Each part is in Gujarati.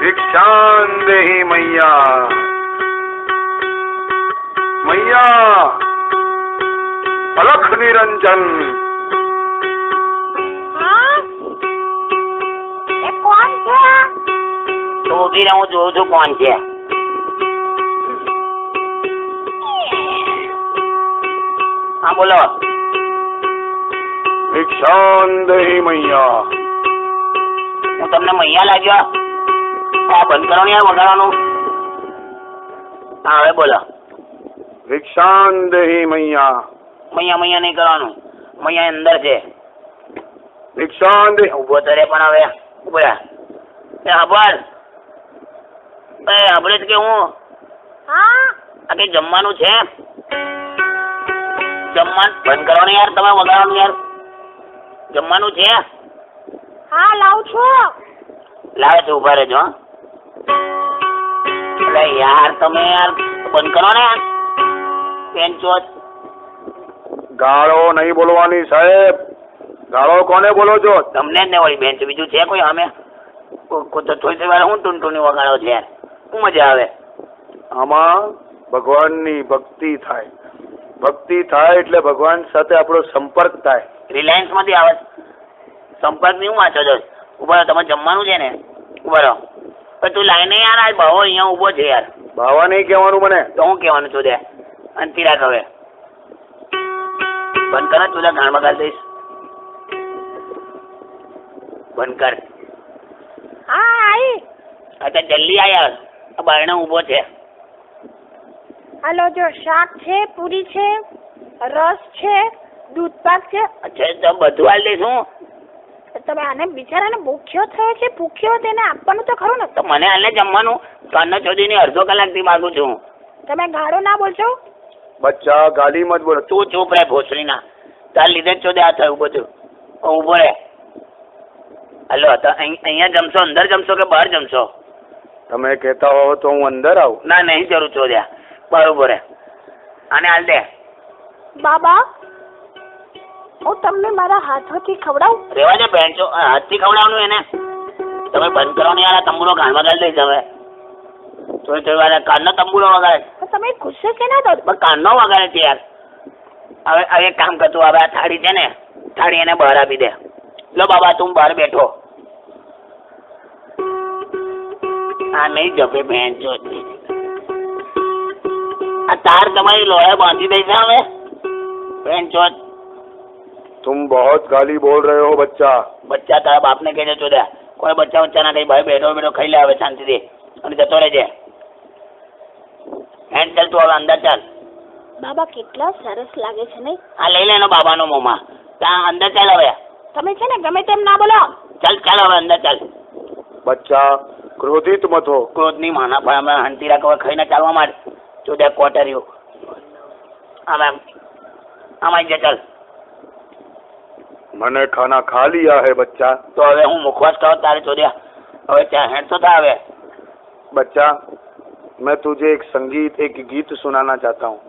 ભિક્ષાન દેહી મૈયા. મૈયા અલખ નિરંજન. કોણ છે? તો ઉભી રહે, હું જોઉં છું કોણ છે. હા બોલો. ભિક્ષાન દેહી મૈયા. હું તમને મૈયા લાગ્યો? આ બંધ કરો ને યાર વગાડવાનું. હા હવે બોલો. ભિક્ષાન દેહી મૈયા. મૈયા મૈયા નહીં કરવાનું, મૈયા અંદર છે. ભિક્ષાન દેહી. ઉભો તો રે પણ હવે ઉભો રહે. હબર હબળે જ કે હું આ કઈ જમવાનું છે? જમવાનું બંધ કરો ને યાર, તમે વગાડવાનું યાર. જમવાનું છે? હા લાવું છું. લાવે છે, ઉભા રહેજો. એટલે યાર તમે યાર બંધ કરો ને યાર. પેન ચોથ. ગાળો નહીં બોલવાની સાહેબ. ગાળો કોને બોલો છો? તમને જ ને વળી બેન છે, બીજું છે કોઈ? અમે થોડી વાર હું ટૂંટૂની વગાડો છે યાર, શું મજા આવે? આમાં ભગવાનની ભક્તિ થાય. ભક્તિ થાય એટલે ભગવાન સાથે આપણો સંપર્ક થાય. રિલાયન્સ માંથી આવે સંપર્ક ની હું વાંચો છો? ઉભા રહો, તમે જમવાનું છે ને? ઉભા રહો. પણ તું લાઈને યાર, આ ભાવો અહીંયા ઉભો છે યાર. ભાવા નહીં કહેવાનું મને. તો હું કહેવાનું છું દે અંતિ રાખ હવે. બંધ કર, તું ગાણ બગાડ દઈશ. બંધ કર. હા આઈ. અચ્છા જલ્દી આ યાર, આ બારણે ઉભો છે. હાલો જો, શાક છે, પૂરી છે, રસ છે, દૂધ પાક છે. અચ્છા તો બધું હાલ દઈશું. તમે આને બિચારાને ભૂખ્યો થયો છે, ભૂખ્યો તેને આપવાનું તો ખરું ને. તો મને હાલ જમવાનું કાનો ચોધીની અડધો કલાકથી માગું છું. તમે ગાળો ના બોલશો. બચ્ચા ગાડી મત બોલો. તું ચૂપ રહે ભોસડી ના, તાર લીધે જ ચોદે આ થયું બધું. ઉભો રહે. હલો, તો અહીંયા જમશો, અંદર જમશો કે બહાર જમશો? તમે કહેતા હો તો હું અંદર આવું. ના નહીં જરૂર ચોદ્યા, બરોબર હે. આને હાલ દે. બાબા હું તમને મારા હાથોથી ખવડાવું? રેવા દે બેન, હાથથી ખવડાવવાનું એને. તમે બંધ કરો ને યાર, આ તંબુરો કાનમાં ગાળી દઈશ હવે. થોડી વાર કાનનો તંબુરો વગાડે. તમે ગુસ્સે કે ના દો? કાનનો વગાડે છે યાર. હવે એક કામ કરતું, હવે આ થાળી છે ને, થાળી એને બહાર આપી દે. લો બાબા તું બહાર બેઠો. આ નહીં જપે બેન જો. આ તાર તમારી લોહે બાંધી દઈ છે હવે બેન ચોથ. तुम बहुत गाली बोल रहे हो बच्चा. બચ્ચા તારા બાપને કહેજે ચોદ્યા. કોઈ બચ્ચા બચ્ચા ના કઈ, ભાઈ બેઠો બેઠો ખાઈ લે હવે શાંતિથી અને જતો રહેજે. હેન્ડ ચાલ તું હવે અંદર ચાલ. બાબા કેટલા સરસ લાગે છે નહીં? આ લઈ લે એનો બાબાનો મોમાં. ત્યાં અંદર ચાલ હવે. તમે છે ને ગમે તેમ ના બોલો. ચાલ ચાલ હવે અંદર ચાલ. बच्चा क्रोधित मत हो. ક્રોધની માના ભાઈ હમણાં હંતી રાખ, હવે ખાઈને ચાલવા માંડ. ચોદ્યા ક્વાર્ટર્યું હવે આમાં જ ચાલ. मैंने खाना खा लिया है बच्चा. તો હવે હું મુખવાસ કહો તારે ચોદ્યા. હવે ત્યાં હેડ તો થા હવે. बच्चा मैं तुझे एक संगीत एक गीत सुनाना चाहता हूँ.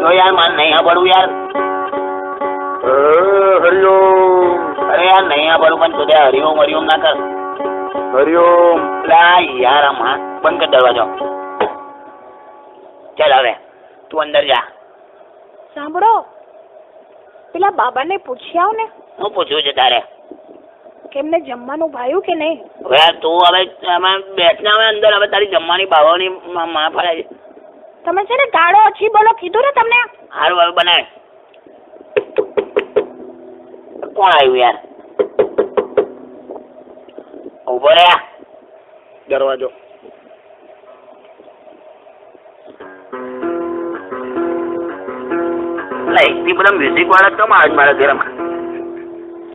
તો યાર માન નહીં સાંભળવું યાર. हरिओम. અરે યાર નહીં સાંભળવું પણ ચોદ્યા હરિઓમ હરિઓમ ના કર. हरिओम. લા યાર આમાં બંધ કર દરવાજો. ચાલ હવે તું અંદર જા. સાંભળો, પેલા બાબાને પૂછી આવ ને. હું પૂછ્યું છે તારે? કે એમને જમવાનું ભાવ્યું કે નહીં? હવે તું હવે અમે બેઠને હવે અંદર, હવે તારી જમવાની ભાવની માં ફરાય છે. તમે છે ને ગાળો ઓછી બોલો કીધું ને તમને. હારું હવે બનાવે. કોણ આવ્યું યાર? ઉભો રે. दरवाजो. એટલી બધા મ્યુઝિક વાળા કેમ આવે મારા ઘરમાં?